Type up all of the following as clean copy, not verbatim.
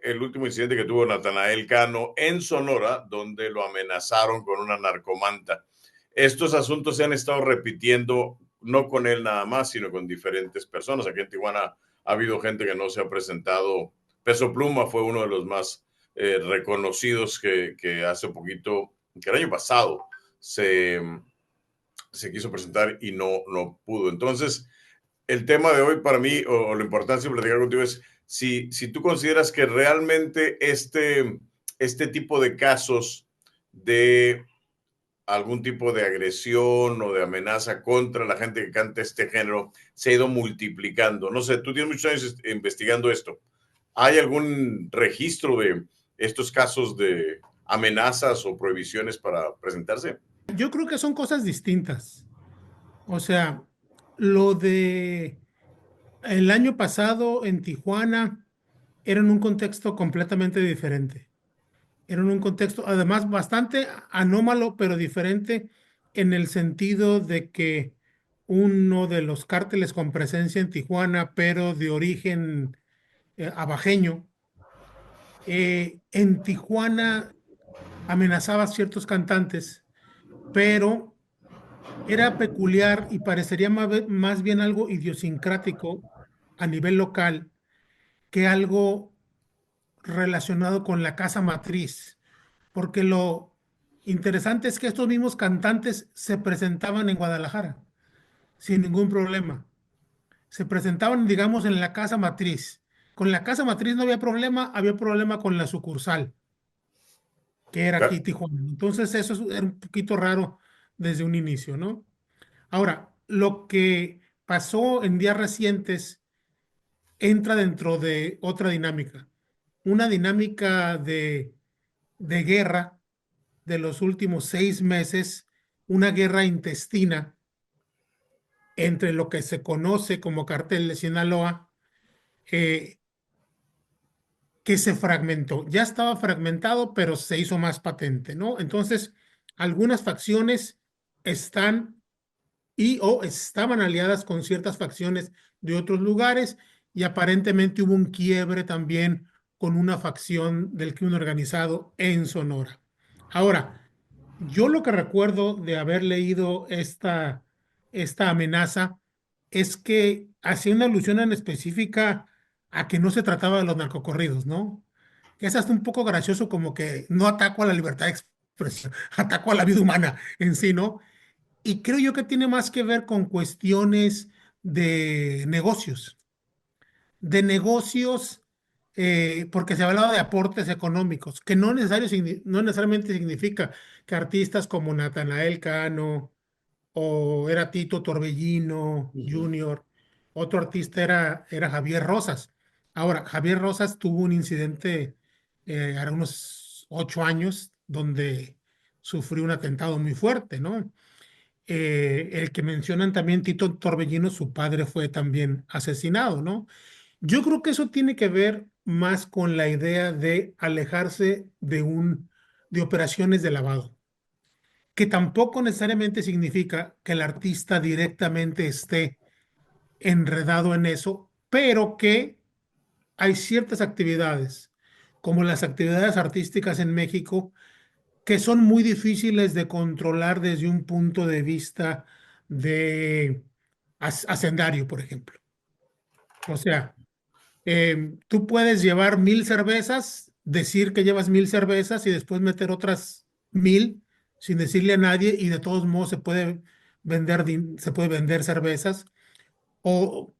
el último incidente que tuvo Natanael Cano en Sonora, donde lo amenazaron con una narcomanta. Estos asuntos se han estado repitiendo, no con él nada más, sino con diferentes personas. Aquí en Tijuana ha habido gente que no se ha presentado. Peso Pluma fue uno de los más reconocidos que hace poquito, que el año pasado se, se quiso presentar y no pudo. Entonces, el tema de hoy para mí, o la importancia de platicar contigo es si tú consideras que realmente este tipo de casos de algún tipo de agresión o de amenaza contra la gente que canta este género se ha ido multiplicando. No sé, tú tienes muchos años investigando esto. ¿Hay algún registro de estos casos de amenazas o prohibiciones para presentarse? Yo creo que son cosas distintas. O sea, lo de el año pasado en Tijuana era en un contexto completamente diferente. Era en un contexto, además, bastante anómalo, pero diferente en el sentido de que uno de los cárteles con presencia en Tijuana, pero de origen abajeño, en Tijuana amenazaba a ciertos cantantes, pero era peculiar y parecería más bien algo idiosincrático a nivel local que algo relacionado con la casa matriz, porque lo interesante es que estos mismos cantantes se presentaban en Guadalajara sin ningún problema. Se presentaban, digamos, en la casa matriz. Con la casa matriz no había problema con la sucursal, que era aquí Tijuana. Entonces era un poquito raro desde un inicio, ¿no? Ahora, lo que pasó en días recientes entra dentro de otra dinámica, una dinámica de guerra de los últimos 6 meses, una guerra intestina entre lo que se conoce como Cartel de Sinaloa, eh, que se fragmentó. Ya estaba fragmentado, pero se hizo más patente, ¿no? Entonces, algunas facciones están y o estaban aliadas con ciertas facciones de otros lugares y aparentemente hubo un quiebre también con una facción del crimen organizado en Sonora. Ahora, yo lo que recuerdo de haber leído esta amenaza es que hacía una alusión en específica a que no se trataba de los narcocorridos, ¿no? Que es hasta un poco gracioso como que no ataco a la libertad de expresión, ataco a la vida humana en sí, ¿no? Y creo yo que tiene más que ver con cuestiones de negocios, porque se ha hablado de aportes económicos, que no necesariamente significa que artistas como Natanael Cano o era Tito Torbellino Uh -huh. Jr., otro artista era Javier Rosas. Ahora, Javier Rosas tuvo un incidente hace unos 8 años donde sufrió un atentado muy fuerte, ¿no? El que mencionan también, Tito Torbellino, su padre fue también asesinado, ¿no? Yo creo que eso tiene que ver más con la idea de alejarse de operaciones de lavado, que tampoco necesariamente significa que el artista directamente esté enredado en eso, pero que hay ciertas actividades, como las actividades artísticas en México, que son muy difíciles de controlar desde un punto de vista de hacendario, por ejemplo. O sea, tú puedes llevar 1,000 cervezas, decir que llevas 1,000 cervezas y después meter otras 1,000 sin decirle a nadie y de todos modos se puede vender cervezas o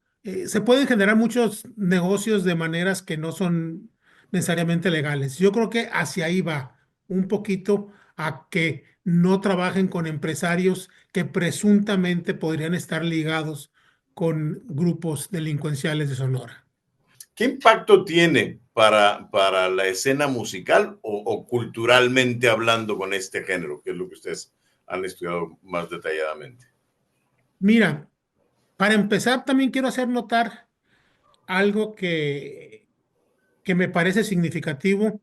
se pueden generar muchos negocios de maneras que no son necesariamente legales. Yo creo que hacia ahí va un poquito a que no trabajen con empresarios que presuntamente podrían estar ligados con grupos delincuenciales de Sonora. ¿Qué impacto tiene para la escena musical o culturalmente hablando con este género, que es lo que ustedes han estudiado más detalladamente? Mira, para empezar, también quiero hacer notar algo que me parece significativo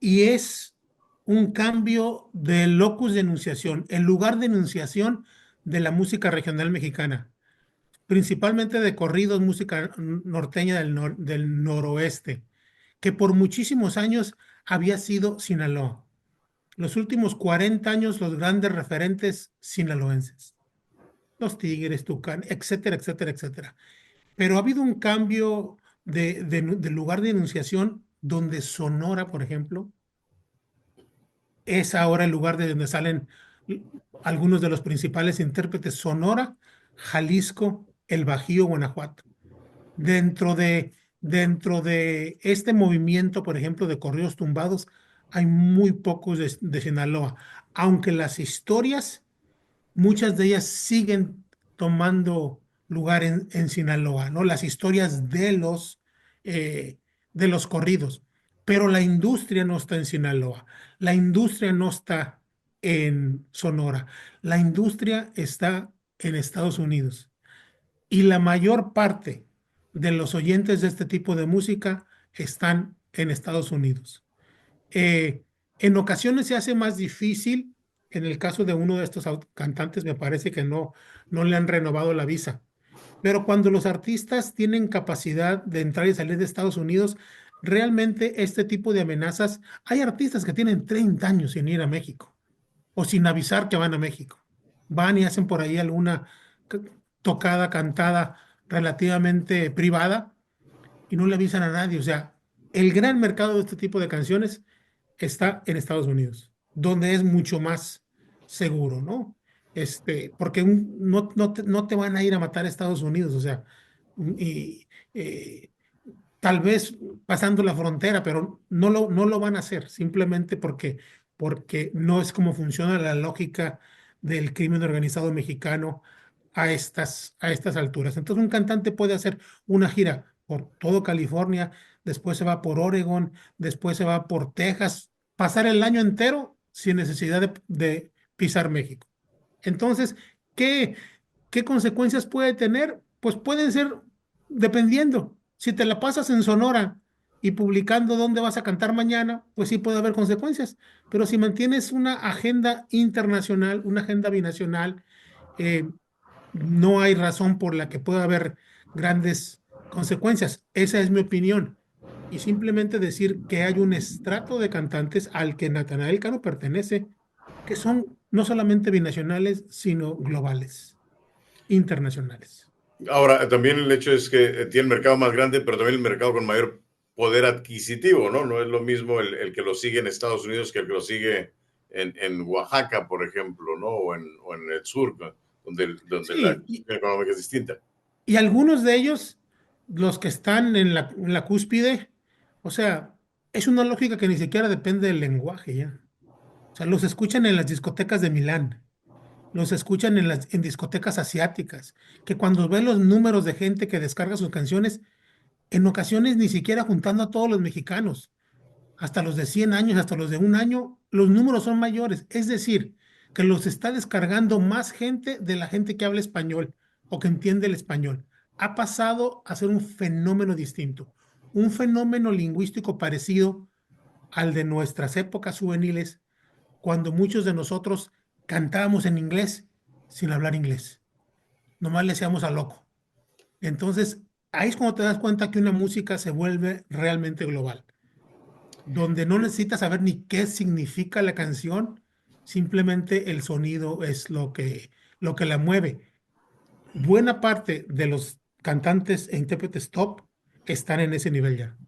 y es un cambio de locus de enunciación, el lugar de enunciación de la música regional mexicana, principalmente de corridos, música norteña del noroeste, que por muchísimos años había sido Sinaloa. Los últimos 40 años, los grandes referentes sinaloenses, los Tigres, Tucán, etcétera, etcétera, etcétera. Pero ha habido un cambio de lugar de enunciación donde Sonora, por ejemplo, es ahora el lugar de donde salen algunos de los principales intérpretes: Sonora, Jalisco, el Bajío, Guanajuato. Dentro de, dentro de este movimiento, por ejemplo, de corridos tumbados, hay muy pocos de Sinaloa, aunque las historias, muchas de ellas siguen tomando lugar en Sinaloa, ¿no? Las historias eh, de los corridos. Pero la industria no está en Sinaloa, la industria no está en Sonora, la industria está en Estados Unidos. Y la mayor parte de los oyentes de este tipo de música están en Estados Unidos. Eh, en ocasiones se hace más difícil. En el caso de uno de estos cantantes, me parece que no le han renovado la visa. Pero cuando los artistas tienen capacidad de entrar y salir de Estados Unidos, realmente este tipo de amenazas, hay artistas que tienen 30 años sin ir a México o sin avisar que van a México. Van y hacen por ahí alguna c- tocada, cantada relativamente privada y no le avisan a nadie. O sea, el gran mercado de este tipo de canciones está en Estados Unidos, donde es mucho más seguro, ¿no? Porque no te van a ir a matar a Estados Unidos, o sea, y tal vez pasando la frontera, pero no lo van a hacer, simplemente porque no es como funciona la lógica del crimen organizado mexicano a estas alturas. Entonces, un cantante puede hacer una gira por todo California, después se va por Oregon, después se va por Texas, pasar el año entero sin necesidad de pisar México. Entonces, ¿qué, ¿qué consecuencias puede tener? Pues pueden ser, dependiendo. Si te la pasas en Sonora y publicando dónde vas a cantar mañana, pues sí puede haber consecuencias. Pero si mantienes una agenda internacional, una agenda binacional, eh, no hay razón por la que pueda haber grandes consecuencias. Esa es mi opinión. Y simplemente decir que hay un estrato de cantantes al que Natanael Cano pertenece, que son no solamente binacionales, sino globales, internacionales. Ahora, también el hecho es que tiene el mercado más grande, pero también el mercado con mayor poder adquisitivo, ¿no? No es lo mismo el que lo sigue en Estados Unidos que el que lo sigue en Oaxaca, por ejemplo, ¿no? O en el sur, ¿no? Donde la Sí, situación económica es distinta. y algunos de ellos, los que están en la cúspide, o sea, es una lógica que ni siquiera depende del lenguaje ya. O sea, los escuchan en las discotecas de Milán, los escuchan en discotecas asiáticas, que cuando ven los números de gente que descarga sus canciones, en ocasiones ni siquiera juntando a todos los mexicanos, hasta los de 100 años, hasta los de un año, los números son mayores. Es decir, que los está descargando más gente de la gente que habla español o que entiende el español. Ha pasado a ser un fenómeno distinto, un fenómeno lingüístico parecido al de nuestras épocas juveniles, cuando muchos de nosotros cantábamos en inglés sin hablar inglés. Nomás le hacíamos a loco. Entonces, ahí es cuando te das cuenta que una música se vuelve realmente global, donde no necesitas saber ni qué significa la canción, simplemente el sonido es lo que la mueve. Buena parte de los cantantes e intérpretes top están en ese nivel ya.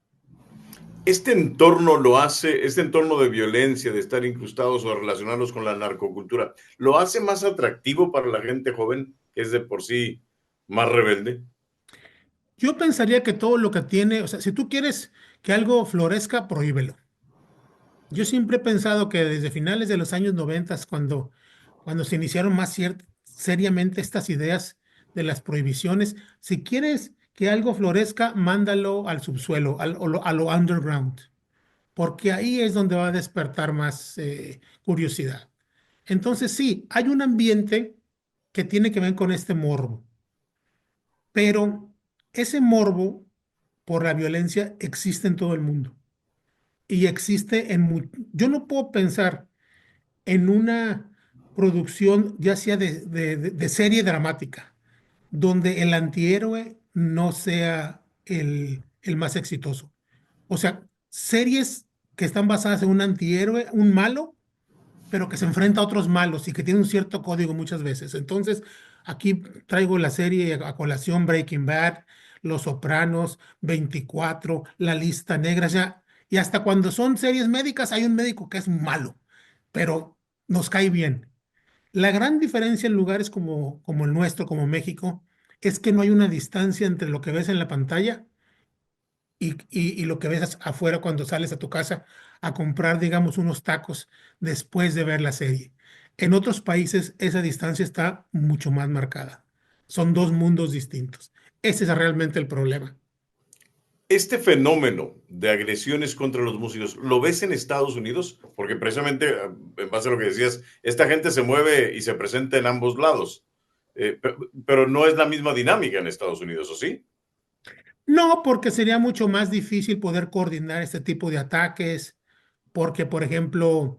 Este entorno lo hace, este entorno de violencia, de estar incrustados o relacionarlos con la narcocultura, ¿lo hace más atractivo para la gente joven, que es de por sí más rebelde? Yo pensaría que todo lo que tiene, o sea, si tú quieres que algo florezca, prohíbelo. Yo siempre he pensado que desde finales de los años 90, cuando se iniciaron más seriamente estas ideas de las prohibiciones, si quieres que algo florezca, mándalo al subsuelo, a lo underground, porque ahí es donde va a despertar más curiosidad. Entonces, sí, hay un ambiente que tiene que ver con este morbo, pero ese morbo por la violencia existe en todo el mundo y existe Yo no puedo pensar en una producción, ya sea de serie dramática, donde el antihéroe no sea el más exitoso. O sea, series que están basadas en un antihéroe, un malo, pero que se enfrenta a otros malos y que tiene un cierto código muchas veces. Entonces, aquí traigo la serie a colación Breaking Bad, Los Sopranos, 24, La Lista Negra, ya, y hasta cuando son series médicas hay un médico que es malo, pero nos cae bien. La gran diferencia en lugares como el nuestro, como México, es que no hay una distancia entre lo que ves en la pantalla y lo que ves afuera cuando sales a tu casa a comprar, digamos, unos tacos después de ver la serie. En otros países esa distancia está mucho más marcada. Son dos mundos distintos. Ese es realmente el problema. Este fenómeno de agresiones contra los músicos, ¿lo ves en Estados Unidos? Porque precisamente, en base a lo que decías, esta gente se mueve y se presenta en ambos lados. Pero no es la misma dinámica en Estados Unidos, ¿o sí? No, porque sería mucho más difícil poder coordinar este tipo de ataques, porque, por ejemplo,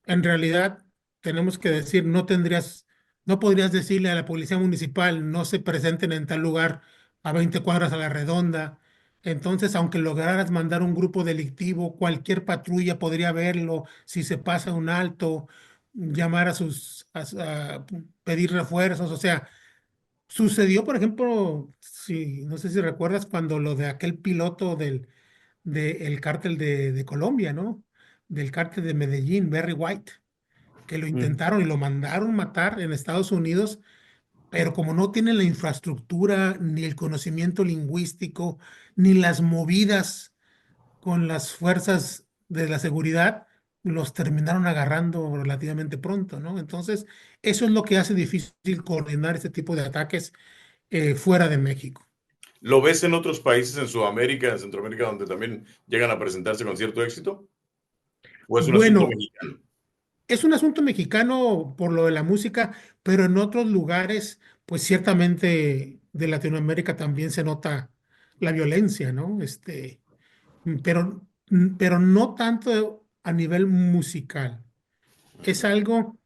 en realidad tenemos que decir, no podrías decirle a la policía municipal, no se presenten en tal lugar a 20 cuadras a la redonda. Entonces, aunque lograras mandar un grupo delictivo, cualquier patrulla podría verlo, si se pasa un alto, llamar a pedir refuerzos. O sea, sucedió, por ejemplo, si, no sé si recuerdas cuando lo de aquel piloto del cártel de Colombia, ¿no? Del cártel de Medellín, Barry White, que lo Mm. intentaron y lo mandaron matar en Estados Unidos, pero como no tienen la infraestructura, ni el conocimiento lingüístico, ni las movidas con las fuerzas de la seguridad, los terminaron agarrando relativamente pronto, ¿no? Entonces, eso es lo que hace difícil coordinar este tipo de ataques fuera de México. ¿Lo ves en otros países en Sudamérica, en Centroamérica, donde también llegan a presentarse con cierto éxito? ¿O es un asunto Bueno, mexicano? es un asunto mexicano por lo de la música, pero en otros lugares, pues ciertamente de Latinoamérica también se nota la violencia, ¿no? Pero no tanto a nivel musical. Es algo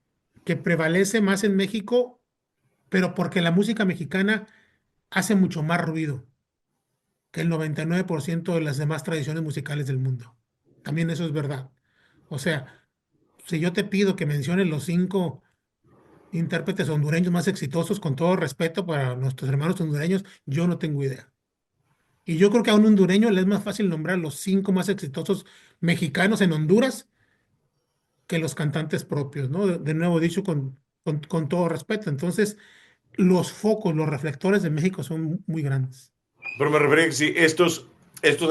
que prevalece más en México, pero porque la música mexicana hace mucho más ruido que el 99% de las demás tradiciones musicales del mundo. También eso es verdad. O sea, si yo te pido que menciones los cinco intérpretes hondureños más exitosos, con todo respeto para nuestros hermanos hondureños, yo no tengo idea. Y yo creo que a un hondureño le es más fácil nombrar los cinco más exitosos mexicanos en Honduras que los cantantes propios, ¿no? De nuevo dicho, con todo respeto. Entonces, los focos, los reflectores de México son muy grandes. Pero me refería que sí, estos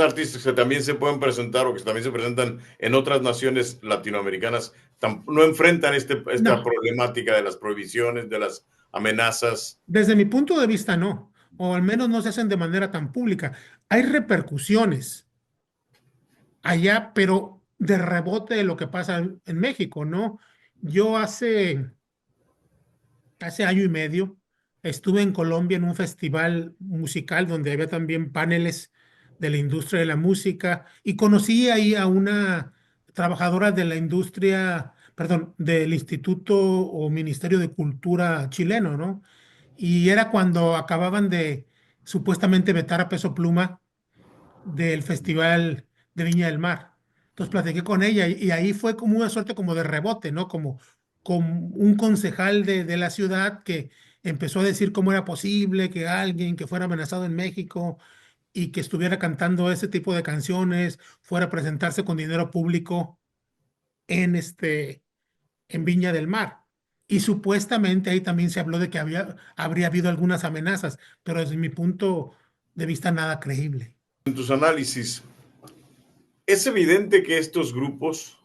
artistas que también se pueden presentar o que también se presentan en otras naciones latinoamericanas no enfrentan esta No, problemática de las prohibiciones, de las amenazas. desde mi punto de vista, no. O al menos no se hacen de manera tan pública. Hay repercusiones allá, pero de rebote de lo que pasa en México, ¿no? Yo hace año y medio estuve en Colombia en un festival musical donde había también paneles de la industria de la música y conocí ahí a una trabajadora de la industria, perdón, del Instituto o Ministerio de Cultura chileno, ¿no? Y era cuando acababan de supuestamente vetar a Peso Pluma del Festival de Viña del Mar. Entonces platiqué con ella y ahí fue como una suerte como de rebote, ¿no? Como un concejal de la ciudad que empezó a decir cómo era posible que alguien que fuera amenazado en México y que estuviera cantando ese tipo de canciones fuera a presentarse con dinero público en en Viña del Mar. Y supuestamente ahí también se habló de que habría habido algunas amenazas, pero desde mi punto de vista nada creíble. En tus análisis, es evidente que estos grupos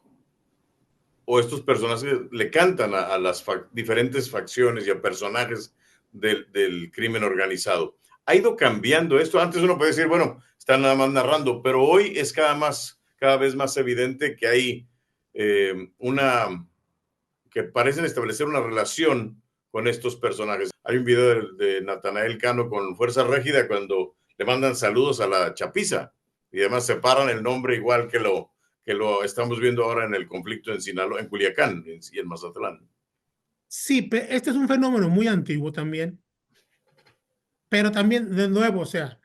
o estos personajes le cantan a las diferentes facciones y a personajes del crimen organizado. Ha ido cambiando esto. Antes uno puede decir, bueno, están nada más narrando, pero hoy es cada vez más evidente que hay una que parecen establecer una relación con estos personajes. Hay un video de Natanael Cano con Fuerza Régida cuando le mandan saludos a la chapiza y además separan el nombre igual que lo estamos viendo ahora en el conflicto en Sinaloa, en Culiacán y en Mazatlán. Sí, este es un fenómeno muy antiguo también, pero también, de nuevo, o sea,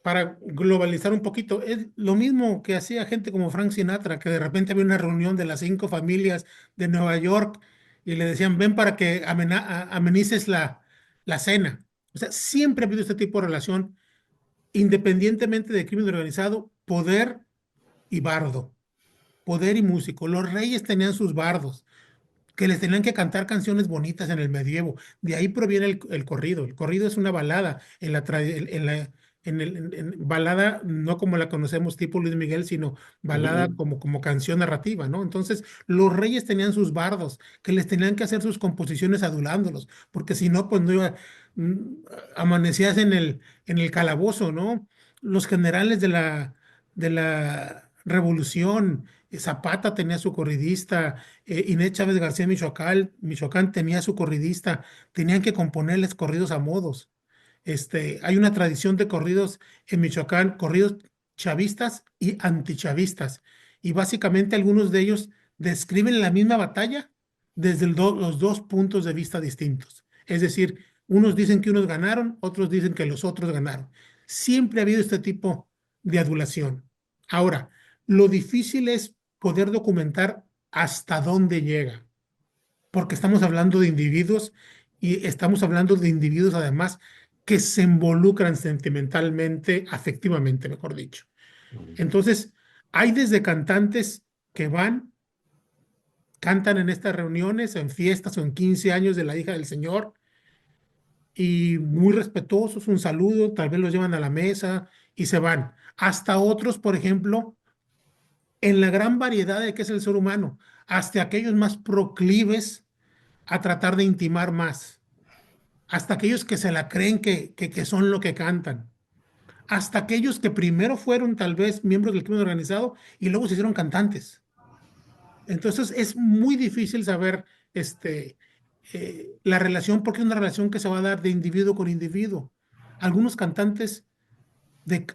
para globalizar un poquito, es lo mismo que hacía gente como Frank Sinatra, que de repente había una reunión de las 5 familias de Nueva York y le decían, ven para que amenices la cena. O sea, siempre ha habido este tipo de relación, independientemente de crimen organizado, poder y bardo, poder y músico. Los reyes tenían sus bardos, que les tenían que cantar canciones bonitas en el medievo. De ahí proviene el corrido. El corrido es una balada balada no como la conocemos tipo Luis Miguel, sino balada Ujú. como canción narrativa, ¿no? Entonces, los reyes tenían sus bardos, que les tenían que hacer sus composiciones adulándolos, porque si no, pues no iba, mm, amanecías en el calabozo, ¿no? Los generales de la Revolución, Zapata tenía su corridista, Inés Chávez García Michoacán tenía su corridista, tenían que componerles corridos a modos. Hay una tradición de corridos en Michoacán, corridos chavistas y antichavistas, y básicamente algunos de ellos describen la misma batalla desde los dos puntos de vista distintos. Es decir, unos dicen que unos ganaron, otros dicen que los otros ganaron. Siempre ha habido este tipo de adulación. Ahora, lo difícil es poder documentar hasta dónde llega, porque estamos hablando de individuos y estamos hablando de individuos además que se involucran sentimentalmente, afectivamente, mejor dicho. Entonces, hay desde cantantes que van, cantan en estas reuniones, en fiestas o en 15 años de la hija del señor, y muy respetuosos, un saludo, tal vez los llevan a la mesa y se van. Hasta otros, por ejemplo, en la gran variedad de que es el ser humano, hasta aquellos más proclives a tratar de intimar más, hasta aquellos que se la creen que son lo que cantan, hasta aquellos que primero fueron tal vez miembros del crimen organizado y luego se hicieron cantantes. Entonces es muy difícil saber la relación, porque es una relación que se va a dar de individuo con individuo. Algunos cantantes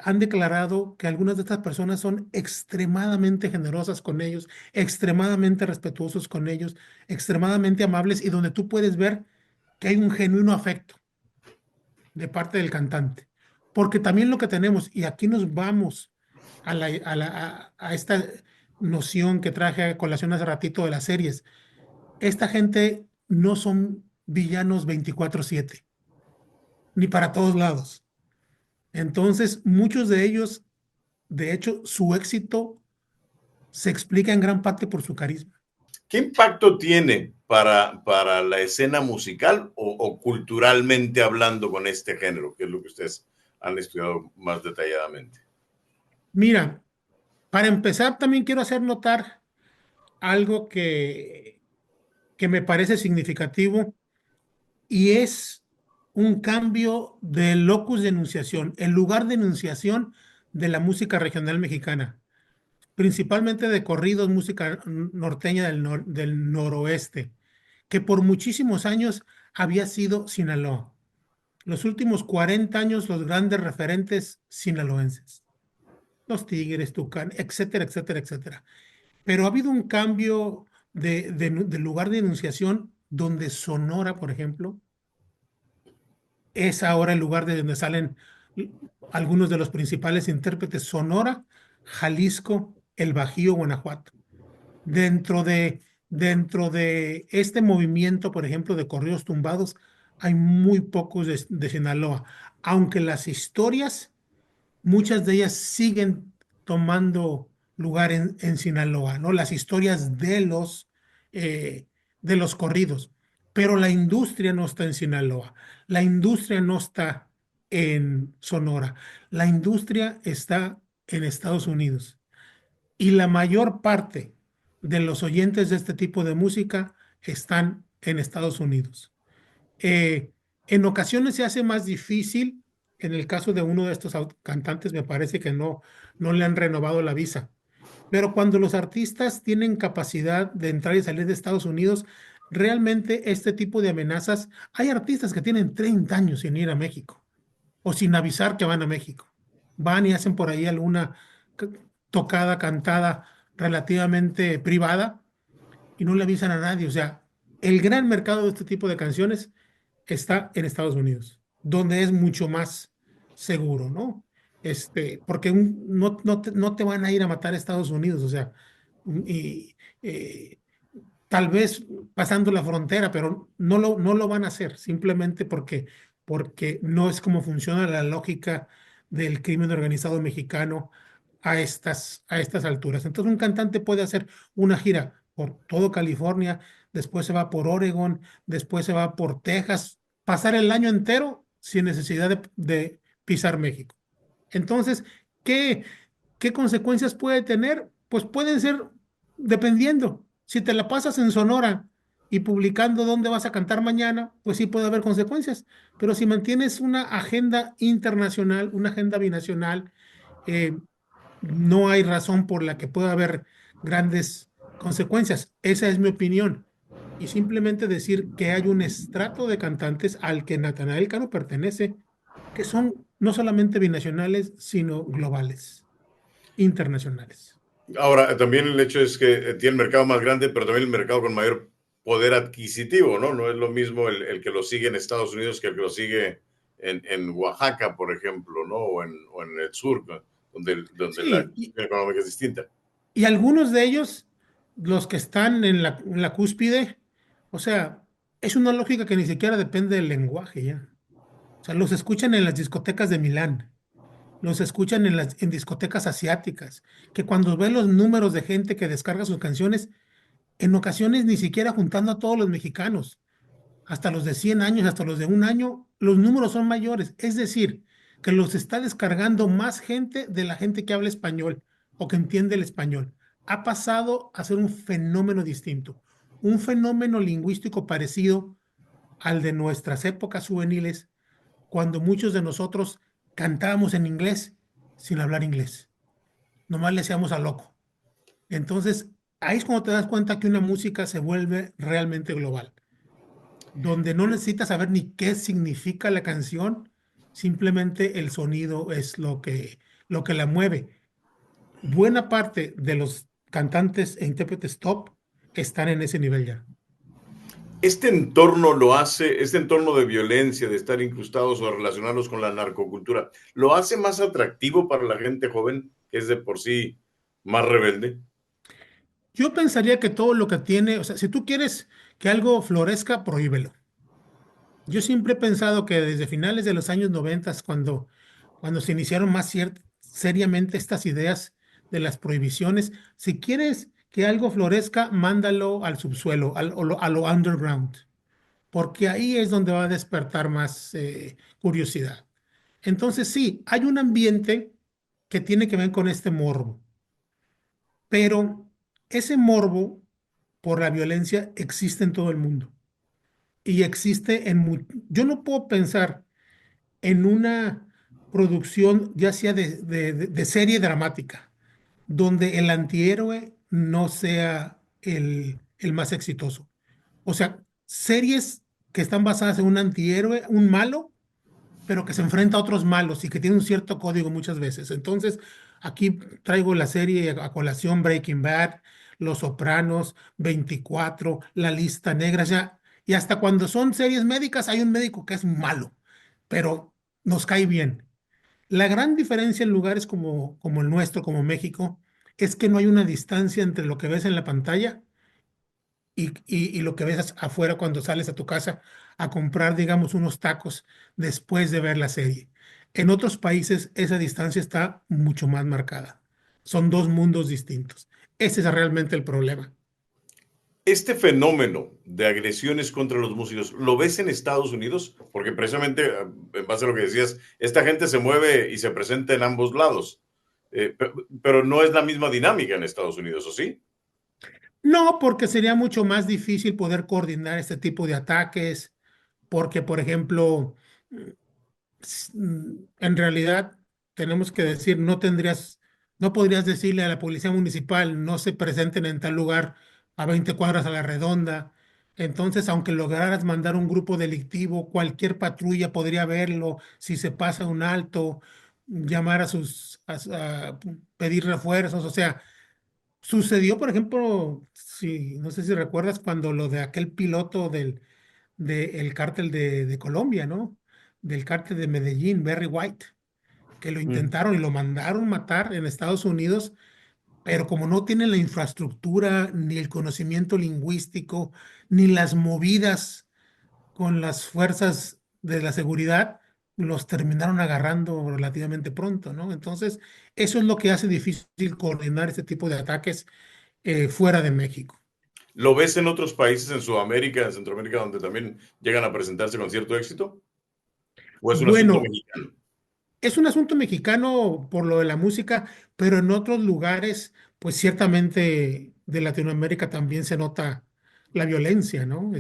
han declarado que algunas de estas personas son extremadamente generosas con ellos, extremadamente respetuosos con ellos, extremadamente amables y donde tú puedes ver que hay un genuino afecto de parte del cantante. Porque también lo que tenemos, y aquí nos vamos a esta noción que traje a colación hace ratito de las series, esta gente no son villanos 24/7, ni para todos lados. Entonces, muchos de ellos, de hecho, su éxito se explica en gran parte por su carisma. ¿Qué impacto tiene para la escena musical o culturalmente hablando con este género, que es lo que ustedes han estudiado más detalladamente? Mira, para empezar, también quiero hacer notar algo que me parece significativo y es un cambio de locus de enunciación, el lugar de enunciación de la música regional mexicana, principalmente de corridos, música norteña del noroeste, que por muchísimos años había sido Sinaloa. Los últimos 40 años, los grandes referentes sinaloenses, los Tigres, Tucán, etcétera, etcétera, etcétera. Pero ha habido un cambio de lugar de enunciación donde Sonora, por ejemplo, es ahora el lugar de donde salen algunos de los principales intérpretes: Sonora, Jalisco, el Bajío, Guanajuato. Dentro de este movimiento, por ejemplo, de corridos tumbados, hay muy pocos de Sinaloa, aunque las historias, muchas de ellas siguen tomando lugar en Sinaloa, ¿no? Las historias eh, de los corridos, pero la industria no está en Sinaloa, la industria no está en Sonora, la industria está en Estados Unidos. Y la mayor parte de los oyentes de este tipo de música están en Estados Unidos. Eh, en ocasiones se hace más difícil. En el caso de uno de estos cantantes, me parece que no le han renovado la visa. Pero cuando los artistas tienen capacidad de entrar y salir de Estados Unidos, realmente este tipo de amenazas, hay artistas que tienen 30 años sin ir a México o sin avisar que van a México. Van y hacen por ahí alguna c- tocada, cantada relativamente privada y no le avisan a nadie. O sea, el gran mercado de este tipo de canciones está en Estados Unidos, donde es mucho más seguro, ¿no? porque no te van a ir a matar a Estados Unidos, o sea, y eh, tal vez pasando la frontera, pero no lo van a hacer, simplemente porque no es como funciona la lógica del crimen organizado mexicano a estas alturas. Entonces, un cantante puede hacer una gira por todo California, después se va por Oregon, después se va por Texas, pasar el año entero sin necesidad de pisar México. Entonces, ¿qué, qué consecuencias puede tener? Pues pueden ser, dependiendo. Si te la pasas en Sonora y publicando dónde vas a cantar mañana, pues sí puede haber consecuencias. Pero si mantienes una agenda internacional, una agenda binacional, eh, no hay razón por la que pueda haber grandes consecuencias. Esa es mi opinión. Y simplemente decir que hay un estrato de cantantes al que Natanael Cano pertenece, que son no solamente binacionales, sino globales, internacionales. Ahora, también el hecho es que tiene el mercado más grande, pero también el mercado con mayor poder adquisitivo, ¿no? No es lo mismo el que lo sigue en Estados Unidos que el que lo sigue en Oaxaca, por ejemplo, ¿no? O en el sur, ¿no? donde la Sí, actividad económica es distinta. y algunos de ellos, los que están en la cúspide, o sea, es una lógica que ni siquiera depende del lenguaje ya. O sea, los escuchan en las discotecas de Milán, los escuchan en discotecas asiáticas, que cuando ven los números de gente que descarga sus canciones, en ocasiones ni siquiera juntando a todos los mexicanos, hasta los de 100 años, hasta los de un año, los números son mayores. Es decir, que los está descargando más gente de la gente que habla español o que entiende el español. Ha pasado a ser un fenómeno distinto, un fenómeno lingüístico parecido al de nuestras épocas juveniles, cuando muchos de nosotros cantábamos en inglés sin hablar inglés. Nomás le hacíamos a loco. Entonces, ahí es cuando te das cuenta que una música se vuelve realmente global, donde no necesitas saber ni qué significa la canción, simplemente el sonido es lo que la mueve. Buena parte de los cantantes e intérpretes top están en ese nivel ya. Este entorno lo hace, este entorno de violencia, de estar incrustados o relacionarlos con la narcocultura, ¿lo hace más atractivo para la gente joven, que es de por sí más rebelde? Yo pensaría que todo lo que tiene, o sea, si tú quieres que algo florezca, prohíbelo. Yo siempre he pensado que desde finales de los años 90, cuando se iniciaron más seriamente estas ideas de las prohibiciones, si quieres que algo florezca, mándalo al subsuelo, a lo underground, porque ahí es donde va a despertar más curiosidad. Entonces sí, hay un ambiente que tiene que ver con este morbo, pero ese morbo por la violencia existe en todo el mundo y existe Yo no puedo pensar en una producción ya sea de serie dramática, donde el antihéroe no sea el más exitoso. O sea, series que están basadas en un antihéroe, un malo, pero que se enfrenta a otros malos y que tiene un cierto código muchas veces. Entonces, aquí traigo la serie a colación Breaking Bad, Los Sopranos, 24, La Lista Negra, ya, y hasta cuando son series médicas hay un médico que es malo, pero nos cae bien. La gran diferencia en lugares como el nuestro, como México, es que no hay una distancia entre lo que ves en la pantalla y lo que ves afuera cuando sales a tu casa a comprar, digamos, unos tacos después de ver la serie. En otros países esa distancia está mucho más marcada. Son dos mundos distintos. Ese es realmente el problema. Este fenómeno de agresiones contra los músicos, ¿lo ves en Estados Unidos? Porque precisamente, en base a lo que decías, esta gente se mueve y se presenta en ambos lados. Pero no es la misma dinámica en Estados Unidos, ¿o sí? No, porque sería mucho más difícil poder coordinar este tipo de ataques, porque, por ejemplo, en realidad tenemos que decir, no podrías decirle a la policía municipal, no se presenten en tal lugar a 20 cuadras a la redonda. Entonces, aunque lograras mandar un grupo delictivo, cualquier patrulla podría verlo, si se pasa un alto, llamar a pedir refuerzos. O sea, sucedió, por ejemplo, no sé si recuerdas cuando lo de aquel piloto del cártel de Colombia, ¿no? Del cártel de Medellín, Barry White, que lo Mm. intentaron y lo mandaron matar en Estados Unidos, pero como no tienen la infraestructura, ni el conocimiento lingüístico, ni las movidas con las fuerzas de la seguridad, los terminaron agarrando relativamente pronto, ¿no? Entonces, eso es lo que hace difícil coordinar este tipo de ataques fuera de México. ¿Lo ves en otros países en Sudamérica, en Centroamérica, donde también llegan a presentarse con cierto éxito? ¿O es un asunto Bueno, mexicano? es un asunto mexicano por lo de la música, pero en otros lugares, pues ciertamente de Latinoamérica también se nota la violencia, ¿no?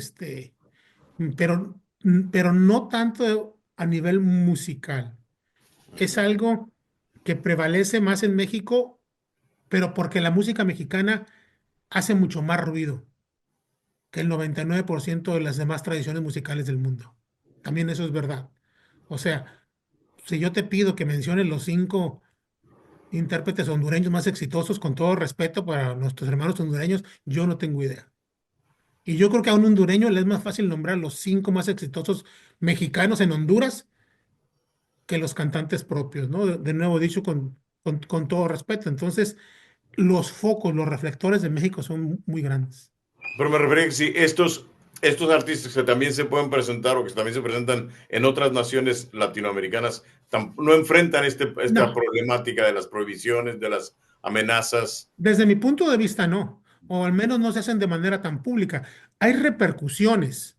Pero no tanto a nivel musical. Es algo que prevalece más en México, pero porque la música mexicana hace mucho más ruido que el 99% de las demás tradiciones musicales del mundo. También eso es verdad. O sea, si yo te pido que menciones los 5 intérpretes hondureños más exitosos, con todo respeto para nuestros hermanos hondureños, yo no tengo idea. Y yo creo que a un hondureño le es más fácil nombrar los 5 más exitosos mexicanos en Honduras que los cantantes propios, ¿no? De nuevo dicho, con todo respeto. Entonces, los focos, los reflectores de México son muy grandes. Pero me refería que si estos artistas que también se pueden presentar o que también se presentan en otras naciones latinoamericanas no enfrentan esta No, problemática de las prohibiciones, de las amenazas. desde mi punto de vista no, o al menos no se hacen de manera tan pública. Hay repercusiones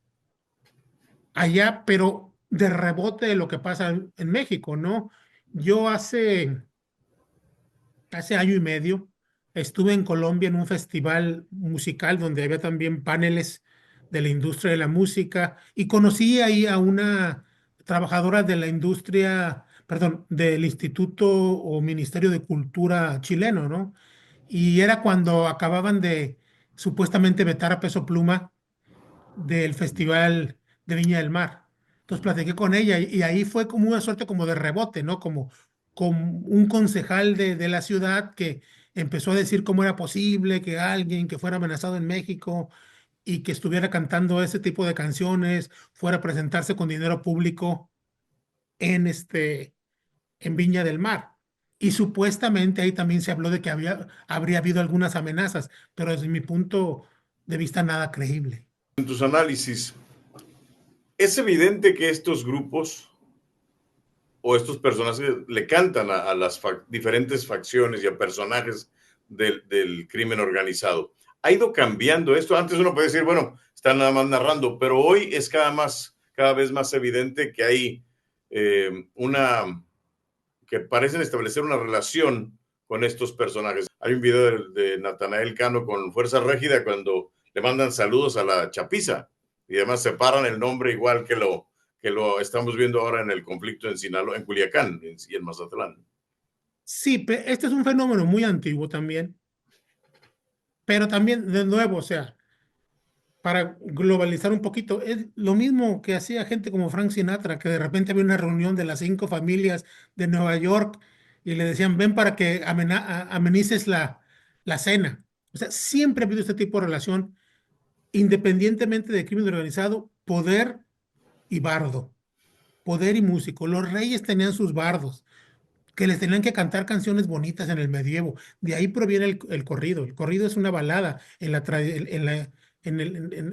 allá, pero de rebote de lo que pasa en México, ¿no? Yo hace año y medio estuve en Colombia en un festival musical donde había también paneles de la industria de la música y conocí ahí a una trabajadora de la industria, perdón, del Instituto o Ministerio de Cultura chileno, ¿no? Y era cuando acababan de supuestamente vetar a Peso Pluma del Festival de Viña del Mar. Entonces platiqué con ella y ahí fue como una suerte como de rebote, ¿no? Como un concejal de la ciudad que empezó a decir cómo era posible que alguien que fuera amenazado en México y que estuviera cantando ese tipo de canciones fuera a presentarse con dinero público en en Viña del Mar. Y supuestamente ahí también se habló de que habría habido algunas amenazas, pero desde mi punto de vista nada creíble. En tus análisis, es evidente que estos grupos o estos personajes le cantan a las diferentes facciones y a personajes del crimen organizado. Ha ido cambiando esto. Antes uno puede decir, bueno, están nada más narrando, pero hoy es cada vez más evidente que hay que parecen establecer una relación con estos personajes. Hay un video de Natanael Cano con Fuerza Régida cuando le mandan saludos a la chapiza y además separan el nombre igual que lo estamos viendo ahora en el conflicto en Sinaloa, en Culiacán y en Mazatlán. Sí, este es un fenómeno muy antiguo también, pero también, de nuevo, o sea, para globalizar un poquito, es lo mismo que hacía gente como Frank Sinatra, que de repente había una reunión de las 5 familias de Nueva York y le decían, ven para que amenices la cena. O sea, siempre ha habido este tipo de relación, independientemente de crimen organizado, poder y bardo, poder y músico. Los reyes tenían sus bardos que les tenían que cantar canciones bonitas en el medievo. De ahí proviene el corrido. El corrido es una balada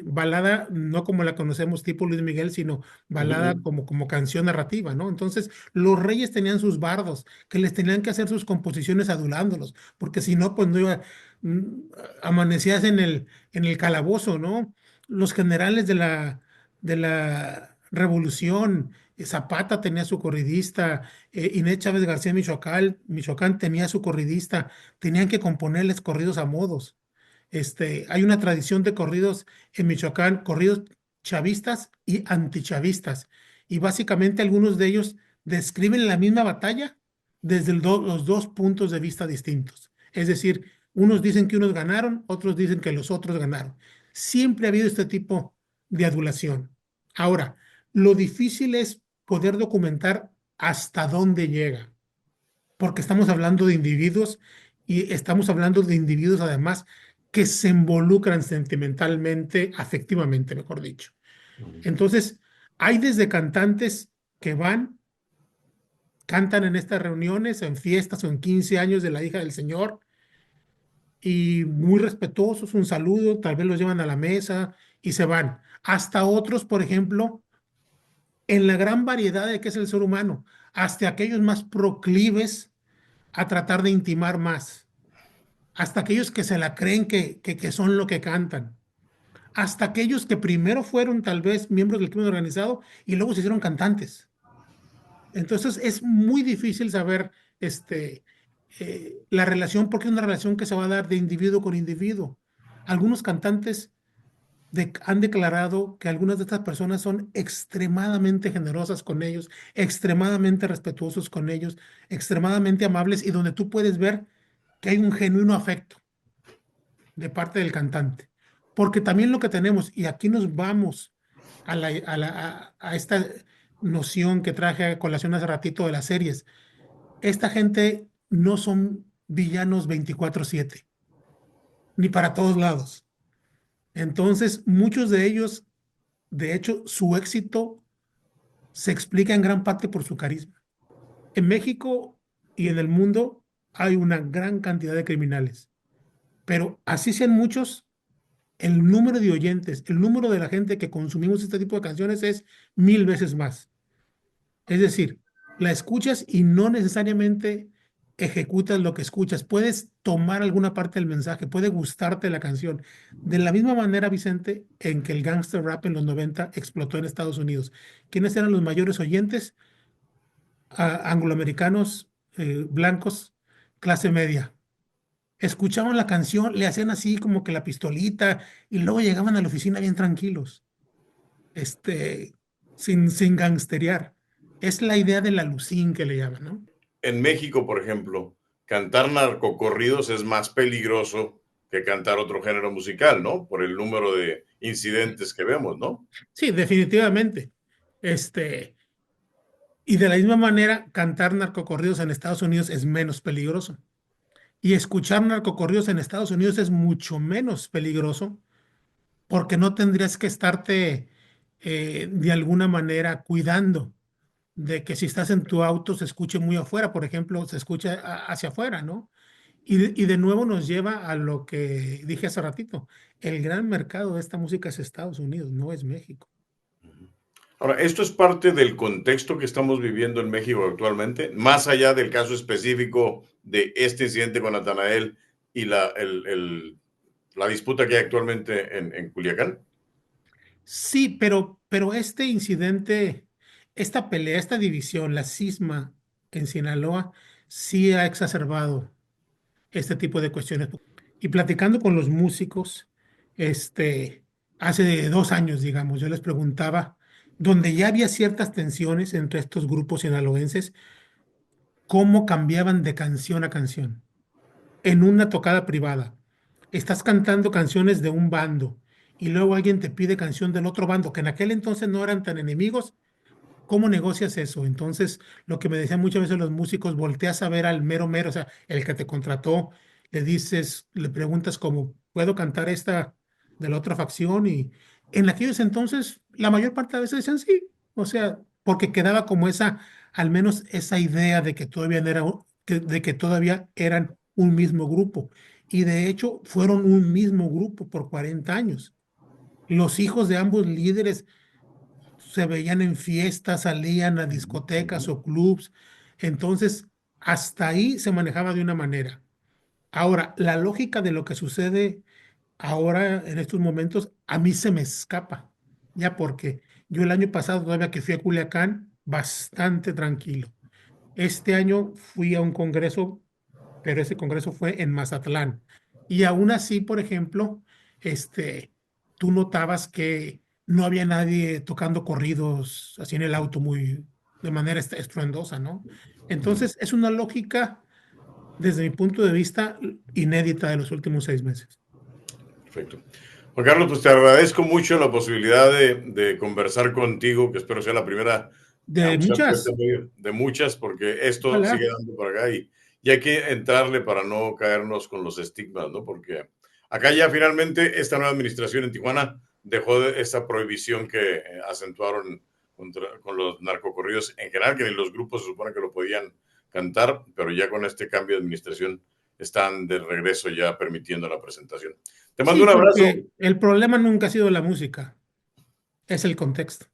balada no como la conocemos tipo Luis Miguel, sino Uh balada -huh. como canción narrativa, ¿no? Entonces, los reyes tenían sus bardos que les tenían que hacer sus composiciones adulándolos, porque si no, pues no iba, mm, amanecías en el calabozo, ¿no? Los generales de la revolución, Zapata tenía su corridista, Inés Chávez García Michoacán tenía su corridista, tenían que componerles corridos a modos. Hay una tradición de corridos en Michoacán, corridos chavistas y antichavistas. Y básicamente algunos de ellos describen la misma batalla desde los dos puntos de vista distintos. Es decir, unos dicen que unos ganaron, otros dicen que los otros ganaron. Siempre ha habido este tipo de adulación. Ahora, lo difícil es poder documentar hasta dónde llega, porque estamos hablando de individuos y estamos hablando de individuos además que se involucran sentimentalmente, afectivamente, mejor dicho. Entonces, hay desde cantantes que van cantan en estas reuniones, en fiestas o en 15 años de la hija del señor, y muy respetuosos, un saludo, tal vez los llevan a la mesa y se van. Hasta otros, por ejemplo, en la gran variedad de que es el ser humano, hasta aquellos más proclives a tratar de intimar más, hasta aquellos que se la creen que son lo que cantan, hasta aquellos que primero fueron tal vez miembros del crimen organizado y luego se hicieron cantantes. Entonces es muy difícil saber la relación, porque es una relación que se va a dar de individuo con individuo. Algunos cantantes han declarado que algunas de estas personas son extremadamente generosas con ellos, extremadamente respetuosos con ellos, extremadamente amables y donde tú puedes ver que hay un genuino afecto de parte del cantante. Porque también lo que tenemos, y aquí nos vamos a esta noción que traje a colación hace ratito de las series, esta gente no son villanos 24/7, ni para todos lados. Entonces, muchos de ellos, de hecho, su éxito se explica en gran parte por su carisma. En México y en el mundo hay una gran cantidad de criminales, pero así sean muchos, el número de oyentes, el número de la gente que consumimos este tipo de canciones es 1000 veces más. Es decir, la escuchas y no necesariamente ejecutas lo que escuchas. Puedes tomar alguna parte del mensaje, puede gustarte la canción. De la misma manera, Vicente, en que el gangster rap en los 90 explotó en Estados Unidos. ¿Quiénes eran los mayores oyentes? Angloamericanos, blancos, clase media. Escuchaban la canción, le hacían así como que la pistolita y luego llegaban a la oficina bien tranquilos, este, sin gangsterear. Es la idea del alucín que le llaman, ¿no? En México, por ejemplo, cantar narcocorridos es más peligroso que cantar otro género musical, ¿no? Por el número de incidentes que vemos, ¿no? Sí, definitivamente. Este, y de la misma manera, cantar narcocorridos en Estados Unidos es menos peligroso. Y escuchar narcocorridos en Estados Unidos es mucho menos peligroso porque no tendrías que estarte de alguna manera cuidando de que si estás en tu auto se escuche muy afuera, por ejemplo, se escucha hacia afuera, ¿no? Y de nuevo nos lleva a lo que dije hace ratito, el gran mercado de esta música es Estados Unidos, no es México. Ahora, esto es parte del contexto que estamos viviendo en México actualmente, más allá del caso específico de este incidente con Natanael y la disputa que hay actualmente en Culiacán. Sí, pero este incidente, esta pelea, esta división, la cisma en Sinaloa, sí ha exacerbado este tipo de cuestiones. Y platicando con los músicos, hace 2 años, digamos, yo les preguntaba, donde ya había ciertas tensiones entre estos grupos sinaloenses, cómo cambiaban de canción a canción. En una tocada privada, estás cantando canciones de un bando y luego alguien te pide canción del otro bando, que en aquel entonces no eran tan enemigos. ¿Cómo negocias eso? Entonces, lo que me decían muchas veces los músicos, volteas a ver al mero mero, o sea, el que te contrató, le dices, le preguntas como, ¿puedo cantar esta de la otra facción? Y en aquellos entonces, la mayor parte de veces decían sí, o sea, porque quedaba como esa, al menos esa idea de que todavía no era, de que todavía eran un mismo grupo. Y de hecho, fueron un mismo grupo por 40 años. Los hijos de ambos líderes se veían en fiestas, salían a discotecas o clubs. Entonces, hasta ahí se manejaba de una manera. Ahora, la lógica de lo que sucede ahora en estos momentos, a mí se me escapa, ya porque yo el año pasado, todavía que fui a Culiacán, bastante tranquilo. Este año fui a un congreso, pero ese congreso fue en Mazatlán. Y aún así, por ejemplo, tú notabas que no había nadie tocando corridos así en el auto muy de manera estruendosa, ¿no? Entonces, es una lógica, desde mi punto de vista, inédita de los últimos 6 meses. Perfecto. Juan Carlos, pues te agradezco mucho la posibilidad de conversar contigo, que espero sea la primera, De aunque sea por este muchas, medio, de muchas, porque esto sigue ojalá. dando por acá y hay que entrarle para no caernos con los estigmas, ¿no? Porque acá ya finalmente esta nueva administración en Tijuana dejó esta prohibición que acentuaron con los narcocorridos en general, que ni los grupos se supone que lo podían cantar, pero ya con este cambio de administración están de regreso ya permitiendo la presentación. Te mando Sí, un abrazo. porque el problema nunca ha sido la música, es el contexto.